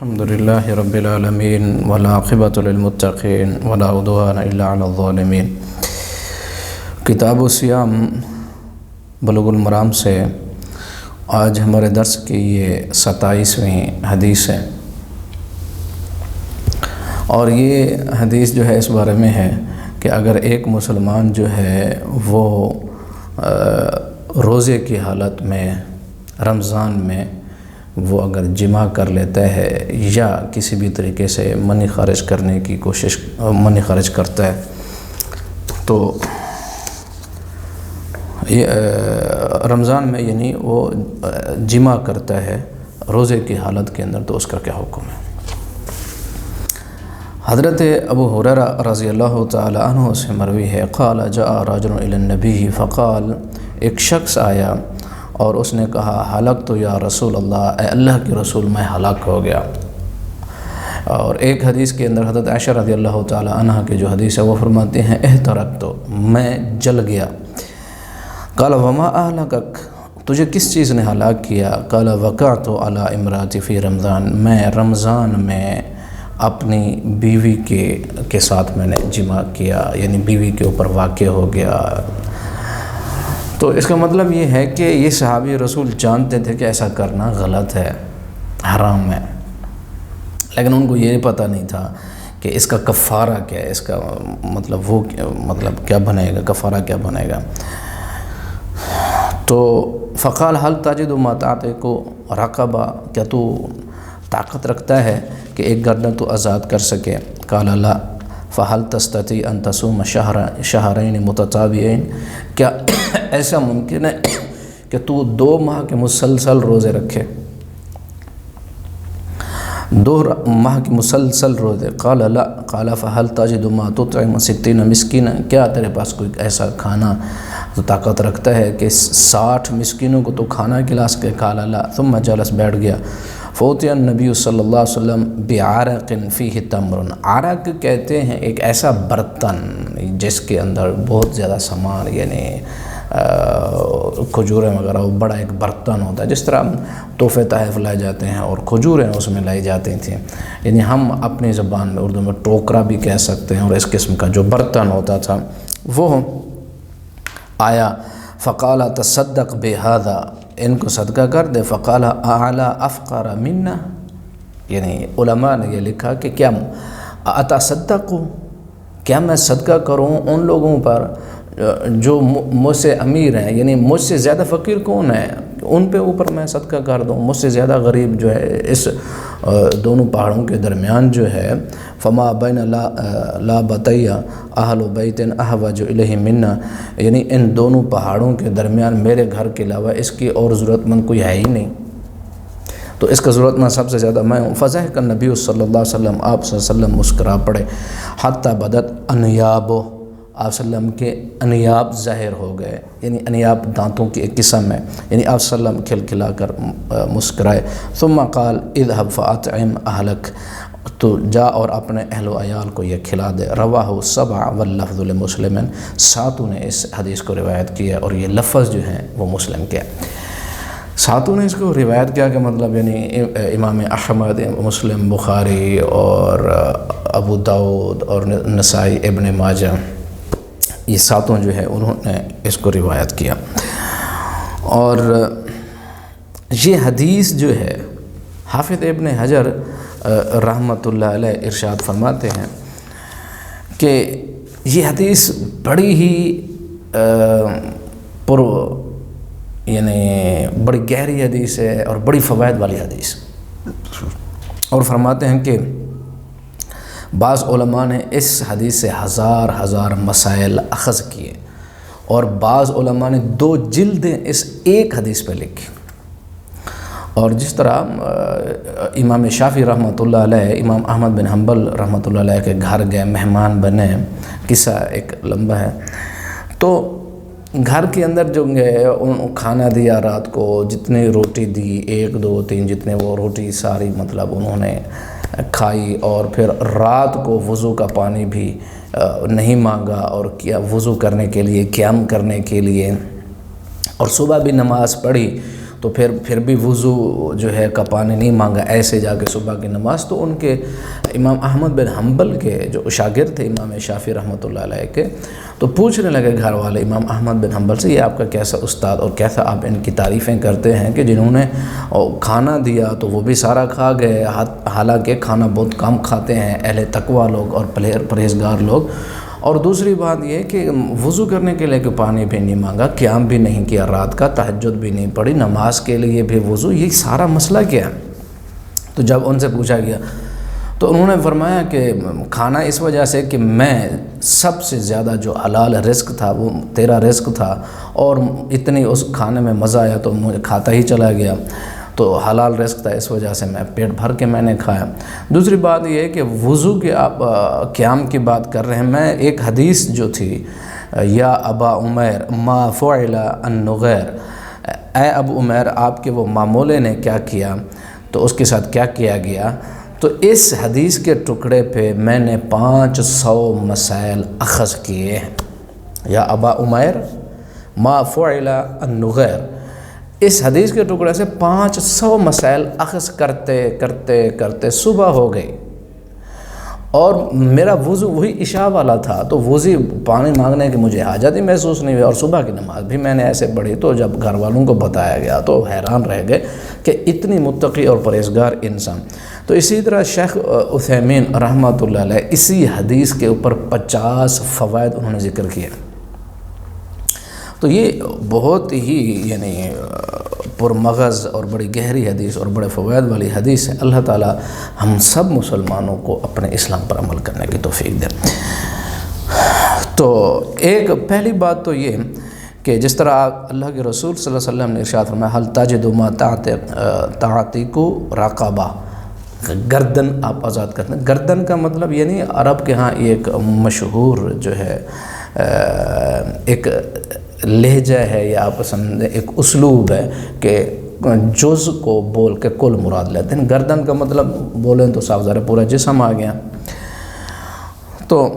الحمد لله رب العالمين والعاقبۃ للمتقین ولا عدوان الا علی الظالمین۔ کتاب الصیام بلوغ المرام سے آج ہمارے درس کی یہ 27ویں حدیث ہے، اور یہ حدیث جو ہے اس بارے میں ہے کہ اگر ایک مسلمان جو ہے وہ روزے کی حالت میں رمضان میں وہ اگر جماع کر لیتا ہے یا کسی بھی طریقے سے منی خارج کرنے کی منی خارج کرتا ہے تو رمضان میں یعنی وہ جماع کرتا ہے روزے کی حالت کے اندر، تو اس کا کیا حکم ہے؟ حضرت ابو ہریرہ رضی اللہ تعالی عنہ سے مروی ہے، قال جاء رجل الی النبی فقال، ایک شخص آیا اور اس نے کہا ہلاک تو یا رسول اللہ، اے اللہ کے رسول میں ہلاک ہو گیا۔ اور ایک حدیث کے اندر حضرت عائشہ رضی اللہ تعالی عنہ کی جو حدیث ہے وہ فرماتے ہیں احترقت، میں جل گیا۔ قال وما اہلکک، تجھے کس چیز نے ہلاک کیا؟ قال وقعت علی امراتی فی رمضان، میں رمضان میں اپنی بیوی کے ساتھ میں نے جماع کیا، یعنی بیوی کے اوپر واقع ہو گیا۔ تو اس کا مطلب یہ ہے کہ یہ صحابی رسول جانتے تھے کہ ایسا کرنا غلط ہے، حرام ہے، لیکن ان کو یہ پتہ نہیں تھا کہ اس کا کفارہ کیا ہے، اس کا مطلب کیا بنے گا، کفارہ کیا بنے گا۔ تو فقال هل تجد ما تعتق رقبہ، کیا تو طاقت رکھتا ہے کہ ایک گردن تو آزاد کر سکے؟ قال لا فهل تستطيع ان تصوم شهرين متتابعين، کیا ایسا ممکن ہے کہ تو 2 ماہ کے مسلسل روزے رکھے، 2 ماہ کے مسلسل روزے؟ قال لا قال فهل تجد ما تطعم 60 مسکینا، کیا تیرے پاس کوئی ایسا کھانا تو طاقت رکھتا ہے کہ 60 مسکینوں کو تو کھانا کھلا سکے؟ قال لا ثم جلس، بیٹھ گیا۔ فوتی النبی صلی اللہ علیہ وسلم بعرق فیہ تمر، عرق کہتے ہیں ایک ایسا برتن جس کے اندر بہت زیادہ سامان، یعنی کھجوریں وغیرہ، وہ بڑا ایک برتن ہوتا ہے، جس طرح تحفے تحائف لائے جاتے ہیں اور کھجوریں اس میں لائی جاتی تھیں، یعنی ہم اپنی زبان میں اردو میں ٹوکرا بھی کہہ سکتے ہیں، اور اس قسم کا جو برتن ہوتا تھا وہ آیا۔ فقال تصدق بہذا، ان کو صدقہ کر دے۔ فقال اعلی افقر منا، یعنی علماء نے یہ لکھا کہ کیا اتصدق، کیا میں صدقہ کروں ان لوگوں پر جو مجھ سے امیر ہیں، یعنی مجھ سے زیادہ فقیر کون ہے، ان پہ اوپر میں صدقہ کر دوں؟ مجھ سے زیادہ غریب جو ہے اس دونوں پہاڑوں کے درمیان جو ہے، فما بین لا بطیہ اہل بیت احوج الیہ منا، یعنی ان دونوں پہاڑوں کے درمیان میرے گھر کے علاوہ اس کی اور ضرورت مند کوئی ہے ہی نہیں، تو اس کا ضرورت مند سب سے زیادہ میں ہوں۔ فضحک النبی صلی اللہ علیہ وسلم، آپ صلی اللہ علیہ وسلم مسکرا پڑے، حتی بدت انیابو، آپ صلی اللہ علیہ وسلم کے انیاب ظاہر ہو گئے، یعنی انیاب دانتوں کی ایک قسم ہے، یعنی آپ صلی اللہ علیہ وسلم کھلکھلا کر مسکرائے۔ ثم قال اذهب فاطعم اہلک، تو جا اور اپنے اہل و عیال کو یہ کھلا دے۔ رواہ 7 واللفظ لمسلم، 7 نے اس حدیث کو روایت کیا اور یہ لفظ جو ہیں وہ مسلم کے، 7 نے اس کو روایت کیا کہ مطلب یعنی امام احمد، مسلم، بخاری اور ابو داؤد اور نسائی، ابن ماجہ، یہ 7 جو ہے انہوں نے اس کو روایت کیا۔ اور یہ حدیث جو ہے حافظ ابن حجر رحمۃ اللہ علیہ ارشاد فرماتے ہیں کہ یہ حدیث بڑی ہی یعنی بڑی گہری حدیث ہے اور بڑی فوائد والی حدیث، اور فرماتے ہیں کہ بعض علماء نے اس حدیث سے ہزار مسائل اخذ کیے، اور بعض علماء نے 2 جلدیں اس ایک حدیث پہ لکھی۔ اور جس طرح امام شافعی رحمۃ اللہ علیہ امام احمد بن حنبل رحمۃ اللہ علیہ کے گھر گئے، مہمان بنے، قصہ ایک لمبا ہے، تو گھر کے اندر جو گئے ان کھانا دیا، رات کو جتنی روٹی دی، 1 2 3 جتنے وہ روٹی ساری مطلب انہوں نے کھائی، اور پھر رات کو وضو کا پانی بھی نہیں مانگا، اور کیا وضو کرنے کے لیے، قیام کرنے کے لیے، اور صبح بھی نماز پڑھی تو پھر بھی وضو جو ہے کا پانی نہیں مانگا، ایسے جا کے صبح کی نماز، تو ان کے امام احمد بن حنبل کے جو شاگرد تھے امام شافعی رحمۃ اللہ علیہ کے، تو پوچھنے لگے گھر والے امام احمد بن حنبل سے، یہ آپ کا کیسا استاد اور کیسا آپ ان کی تعریفیں کرتے ہیں کہ جنہوں نے کھانا دیا تو وہ بھی سارا کھا گئے، حالانکہ کھانا بہت کم کھاتے ہیں اہل تقویٰ لوگ اور پرہیزگار لوگ، اور دوسری بات یہ کہ وضو کرنے کے لیے کہ پانی بھی نہیں مانگا، قیام بھی نہیں کیا رات کا، تہجد بھی نہیں پڑھی، نماز کے لیے بھی وضو، یہ سارا مسئلہ کیا ہے؟ تو جب ان سے پوچھا گیا تو انہوں نے فرمایا کہ کھانا اس وجہ سے کہ میں سب سے زیادہ جو حلال رزق تھا وہ تیرا رزق تھا، اور اتنی اس کھانے میں مزہ آیا تو مجھے کھاتا ہی چلا گیا، تو حلال رزق تھا اس وجہ سے میں پیٹ بھر کے میں نے کھایا۔ دوسری بات یہ ہے کہ وضو کے آپ قیام کی بات کر رہے ہیں، میں ایک حدیث جو تھی، یا ابا عمیر ما فعل النغیر، اے ابو عمیر آپ کے وہ مامولے نے کیا کیا تو اس کے ساتھ کیا کیا گیا، تو اس حدیث کے ٹکڑے پہ میں نے 500 مسائل اخذ کیے ہیں۔ یا ابا عمیر ما فعل النغیر، اس حدیث کے ٹکڑے سے 500 مسائل اخذ کرتے کرتے کرتے صبح ہو گئی، اور میرا وضو وہی عشاء والا تھا، تو وضو پانی مانگنے کی مجھے حاجت ہی محسوس نہیں ہوئی، اور صبح کی نماز بھی میں نے ایسے پڑھی۔ تو جب گھر والوں کو بتایا گیا تو حیران رہ گئے کہ اتنی متقی اور پرہیزگار انسان۔ تو اسی طرح شیخ عثیمین رحمۃ اللہ علیہ اسی حدیث کے اوپر 50 فوائد انہوں نے ذکر کیا۔ تو یہ بہت ہی یعنی پرمغز اور بڑی گہری حدیث اور بڑے فوائد والی حدیث ہے۔ اللہ تعالی ہم سب مسلمانوں کو اپنے اسلام پر عمل کرنے کی توفیق دے۔ تو ایک پہلی بات تو یہ کہ جس طرح اللہ کے رسول صلی اللہ علیہ وسلم نے ارشاد فرمایا حل تجد ما تعتق رقبہ، گردن آپ آزاد کرتے ہیں۔ گردن کا مطلب یعنی عرب کے ہاں ایک مشہور جو ہے ایک لہجہ ہے، یا آپ سمجھیں ایک اسلوب ہے کہ جز کو بول کے کل مراد لیتے ہیں۔ گردن کا مطلب بولیں تو صاف ظاہر پورا جسم آ گیا۔ تو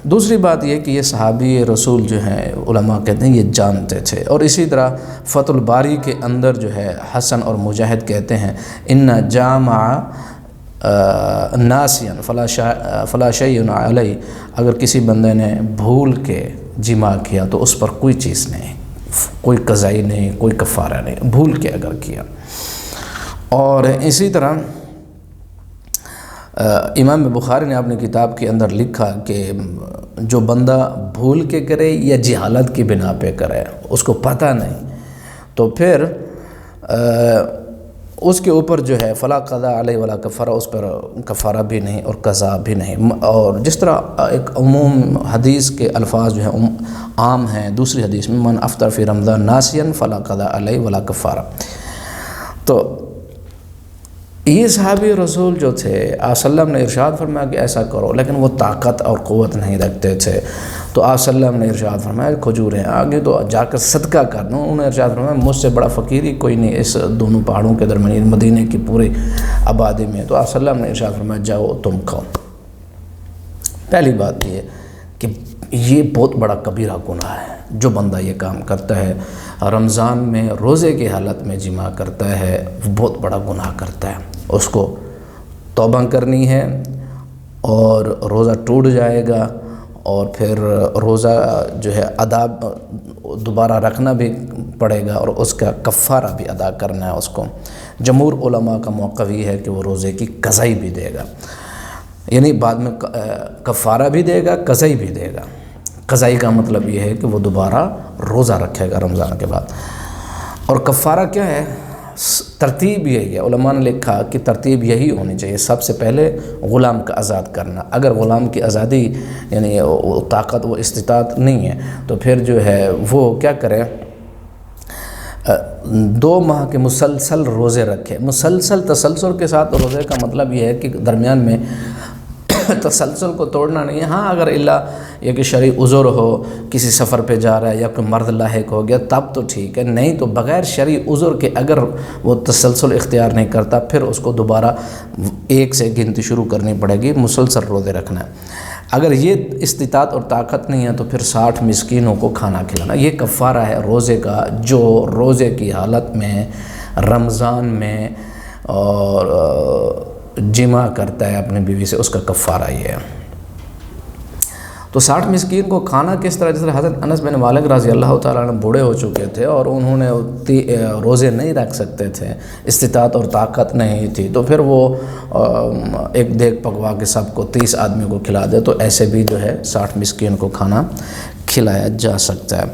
دوسری بات یہ کہ یہ صحابی رسول جو ہیں علماء کہتے ہیں یہ جانتے تھے، اور اسی طرح فتح الباری کے اندر جو ہے حسن اور مجاہد کہتے ہیں ان جامع ناسین فلا شیء علیہ، اگر کسی بندے نے بھول کے جمع کیا تو اس پر کوئی چیز نہیں، کوئی قضائی نہیں، کوئی کفارہ نہیں، بھول کے اگر کیا۔ اور اسی طرح امام بخاری نے اپنی کتاب کے اندر لکھا کہ جو بندہ بھول کے کرے یا جہالت کی بنا پہ کرے، اس کو پتہ نہیں، تو پھر اس کے اوپر جو ہے فلا قضا علیہ ولا کفارہ، اس پر کفارہ بھی نہیں اور قضا بھی نہیں۔ اور جس طرح ایک عموم حدیث کے الفاظ جو ہیں عام ہیں، دوسری حدیث میں من افطر فی رمضان ناسیا فلا قضا علیہ ولا کفارہ۔ تو یہ صحابی رسول جو تھے آپ صلی اللہ علیہ وسلم نے ارشاد فرمایا کہ ایسا کرو، لیکن وہ طاقت اور قوت نہیں رکھتے تھے، تو آپ صلی اللہ علیہ وسلم نے ارشاد فرمایا کھجوریں آگے تو جا کر صدقہ کرنا۔ انہوں نے ارشاد فرمایا مجھ سے بڑا فقیر ہی کوئی نہیں اس دونوں پہاڑوں کے درمیان مدینے کی پوری آبادی میں، تو آپ صلی اللہ علیہ وسلم نے ارشاد فرمایا جاؤ تم کھاؤ۔ پہلی بات یہ کہ یہ بہت بڑا کبیرہ گناہ ہے، جو بندہ یہ کام کرتا ہے رمضان میں روزے کی حالت میں جمع کرتا ہے، وہ بہت بڑا گناہ کرتا ہے، اس کو توبہ کرنی ہے، اور روزہ ٹوٹ جائے گا، اور پھر روزہ جو ہے ادا دوبارہ رکھنا بھی پڑے گا، اور اس کا کفارہ بھی ادا کرنا ہے اس کو۔ جمہور علماء کا موقف یہ ہے کہ وہ روزے کی قضائی بھی دے گا، یعنی بعد میں کفارہ بھی دے گا، قضائی بھی دے گا۔ قضائی کا مطلب یہ ہے کہ وہ دوبارہ روزہ رکھے گا رمضان کے بعد۔ اور کفارہ کیا ہے؟ ترتیب یہی ہے، علماء نے لکھا کہ ترتیب یہی ہونی چاہیے، سب سے پہلے غلام کا آزاد کرنا۔ اگر غلام کی آزادی یعنی وہ طاقت و استطاعت نہیں ہے تو پھر جو ہے وہ کیا کرے، 2 ماہ کے مسلسل روزے رکھے۔ تسلسل کے ساتھ روزے کا مطلب یہ ہے کہ درمیان میں تسلسل کو توڑنا نہیں ہے۔ ہاں اگر اللہ یہ کہ شرعی عذر ہو، کسی سفر پہ جا رہا ہے یا کوئی مرض لاحق ہو گیا تب تو ٹھیک ہے، نہیں تو بغیر شرعی عذر کے اگر وہ تسلسل اختیار نہیں کرتا پھر اس کو دوبارہ 1 سے گنتی شروع کرنی پڑے گی، مسلسل روزے رکھنا ہے۔ اگر یہ استطاعت اور طاقت نہیں ہے تو پھر 60 مسکینوں کو کھانا کھلانا، یہ کفارہ ہے روزے کا، جو روزے کی حالت میں رمضان میں اور جمع کرتا ہے اپنی بیوی سے، اس کا کفارہ یہ ہے۔ تو 60 مسکین کو کھانا کس طرح، جس طرح حضرت انس بن مالک رضی اللہ تعالیٰ عنہ بوڑھے ہو چکے تھے اور انہوں نے روزے نہیں رکھ سکتے تھے، استطاعت اور طاقت نہیں تھی، تو پھر وہ ایک دیگ پکوا کے سب کو 30 آدمی کو کھلا دے، تو ایسے بھی جو ہے 60 مسکین کو کھانا کھلایا جا سکتا ہے۔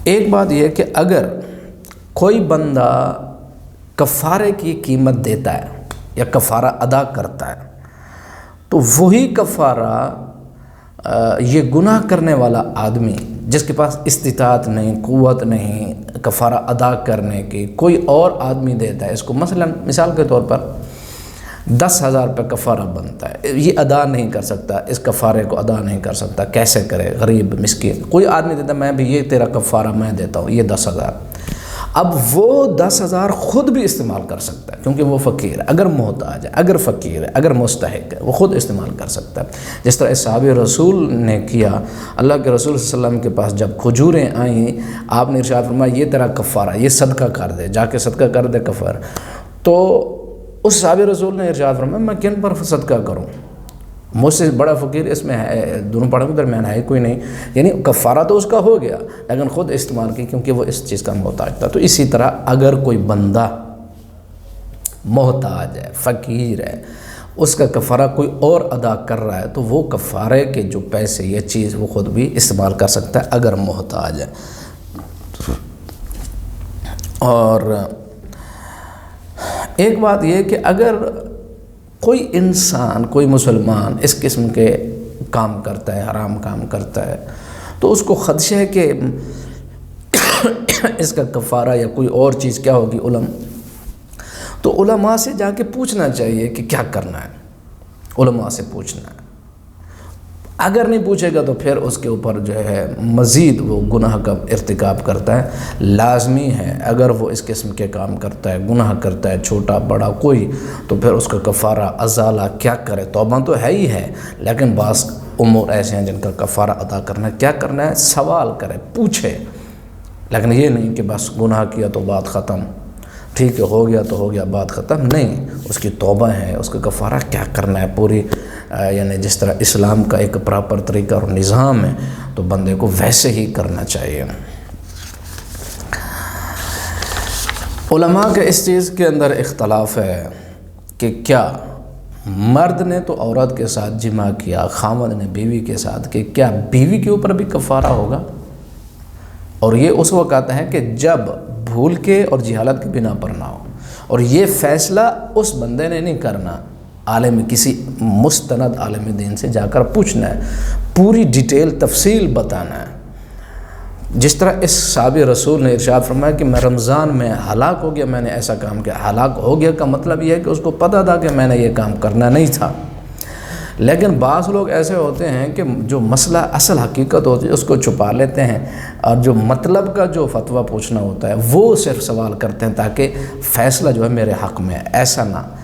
ایک بات یہ کہ اگر کوئی بندہ کفارے کی قیمت دیتا ہے یا کفارہ ادا کرتا ہے، تو وہی کفارہ یہ گناہ کرنے والا آدمی جس کے پاس استطاعت نہیں، قوت نہیں کفارہ ادا کرنے کی، کوئی اور آدمی دیتا ہے اس کو، مثال کے طور پر 10,000 روپے کفارہ بنتا ہے، یہ ادا نہیں کر سکتا، اس کفارے کو ادا نہیں کر سکتا، کیسے کرے؟ غریب مسکین کوئی آدمی دیتا ہے، میں بھی یہ تیرا کفارہ میں دیتا ہوں، یہ 10,000۔ اب وہ 10,000 خود بھی استعمال کر سکتا ہے کیونکہ وہ فقیر ہے، اگر محتاج ہے، اگر فقیر ہے، اگر مستحق ہے، وہ خود استعمال کر سکتا ہے۔ جس طرح صحابہ رسول نے کیا، اللہ کے رسول صلی اللہ علیہ وسلم کے پاس جب کھجوریں آئیں، آپ نے ارشاد فرمایا یہ تیرا کفارہ، یہ صدقہ کر دے، جا کے صدقہ کر دے کفارہ۔ تو اس صحابہ رسول نے ارشاد فرمایا میں کن پر صدقہ کروں؟ مجھ سے بڑا فقیر اس میں ہے، دونوں پڑھوں کے درمیان ہے کوئی نہیں، یعنی کفارہ تو اس کا ہو گیا لیکن خود استعمال کی کیونکہ وہ اس چیز کا محتاج تھا۔ تو اسی طرح اگر کوئی بندہ محتاج ہے، فقیر ہے، اس کا کفارہ کوئی اور ادا کر رہا ہے، تو وہ کفارے کے جو پیسے، یہ چیز وہ خود بھی استعمال کر سکتا ہے اگر محتاج ہے۔ اور ایک بات یہ کہ اگر کوئی انسان، کوئی مسلمان اس قسم کے کام کرتا ہے، حرام کام کرتا ہے، تو اس کو خدشہ ہے کہ اس کا کفارہ یا کوئی اور چیز کیا ہوگی، تو علماء سے جا کے پوچھنا چاہیے کہ کیا کرنا ہے، علماء سے پوچھنا ہے۔ اگر نہیں پوچھے گا تو پھر اس کے اوپر جو ہے مزید وہ گناہ کا ارتکاب کرتا ہے۔ لازمی ہے اگر وہ اس قسم کے کام کرتا ہے، گناہ کرتا ہے، چھوٹا بڑا کوئی، تو پھر اس کا کفارہ ازالہ کیا کرے؟ توبہ تو ہے ہی ہے، لیکن بعض امور ایسے ہیں جن کا کفارہ ادا کرنا ہے، کیا کرنا ہے؟ سوال کرے، پوچھے، لیکن یہ نہیں کہ بس گناہ کیا تو بات ختم، ٹھیک ہے ہو گیا تو ہو گیا بات ختم، نہیں، اس کی توبہ ہے، اس کا کفارہ کیا کرنا ہے پوری، یعنی جس طرح اسلام کا ایک پراپر طریقہ اور نظام ہے تو بندے کو ویسے ہی کرنا چاہیے۔ علماء کے اس چیز کے اندر اختلاف ہے کہ کیا مرد نے تو عورت کے ساتھ جمع کیا، خاوند نے بیوی کے ساتھ، کہ کیا بیوی کے اوپر بھی کفارہ ہوگا؟ اور یہ اس وقت ہے کہ جب بھول کے اور جہالت کی بنا پر نہ ہو، اور یہ فیصلہ اس بندے نے نہیں کرنا، عالم، کسی مستند عالم دین سے جا کر پوچھنا ہے، پوری ڈیٹیل تفصیل بتانا ہے۔ جس طرح اس صحابی رسول نے ارشاد فرمایا کہ میں رمضان میں ہلاک ہو گیا، میں نے ایسا کام کیا۔ ہلاک ہو گیا کا مطلب یہ ہے کہ اس کو پتہ تھا کہ میں نے یہ کام کرنا نہیں تھا، لیکن بعض لوگ ایسے ہوتے ہیں کہ جو مسئلہ اصل حقیقت ہوتی ہے اس کو چھپا لیتے ہیں، اور جو مطلب کا جو فتویٰ پوچھنا ہوتا ہے وہ صرف سوال کرتے ہیں تاکہ فیصلہ جو ہے میرے حق میں ہے۔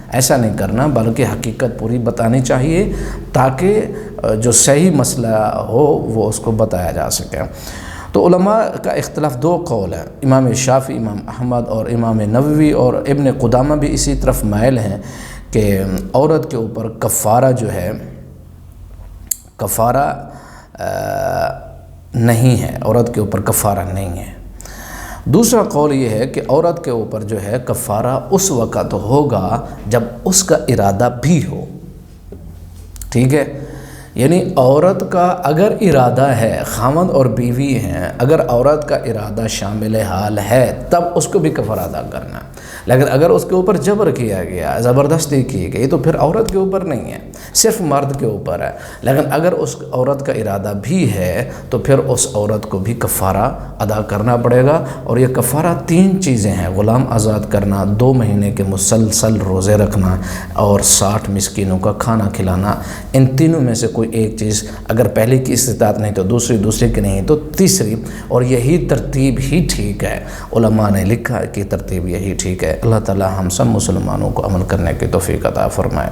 ایسا نہیں کرنا، بلکہ حقیقت پوری بتانی چاہیے تاکہ جو صحیح مسئلہ ہو وہ اس کو بتایا جا سکے۔ تو علماء کا اختلاف دو قول ہے، امام شافعی، امام احمد اور امام نووی اور ابن قدامہ بھی اسی طرف مائل ہیں کہ عورت کے اوپر کفارہ جو ہے، کفارہ نہیں ہے، عورت کے اوپر کفارہ نہیں ہے۔ دوسرا قول یہ ہے کہ عورت کے اوپر جو ہے کفارہ اس وقت ہوگا جب اس کا ارادہ بھی ہو، ٹھیک ہے، یعنی عورت کا اگر ارادہ ہے، خاوند اور بیوی ہیں، اگر عورت کا ارادہ شامل حال ہے تب اس کو بھی کفارہ ادا کرنا ہے، لیکن اگر اس کے اوپر جبر کیا گیا، زبردستی کی گئی، تو پھر عورت کے اوپر نہیں ہے، صرف مرد کے اوپر ہے۔ لیکن اگر اس عورت کا ارادہ بھی ہے تو پھر اس عورت کو بھی کفارہ ادا کرنا پڑے گا، اور یہ کفارہ 3 چیزیں ہیں: غلام آزاد کرنا، 2 مہینے کے مسلسل روزے رکھنا، اور 60 مسکینوں کا کھانا کھلانا۔ ان تینوں میں سے کوئی ایک چیز، اگر پہلے کی استطاعت نہیں تو دوسری کی نہیں تو تیسری، اور یہی ترتیب ہی ٹھیک ہے۔ علماء نے لکھا کہ ترتیب یہی ٹھیک ہے۔ اللہ تعالی ہم سب مسلمانوں کو عمل کرنے کی توفیق عطا فرمائے۔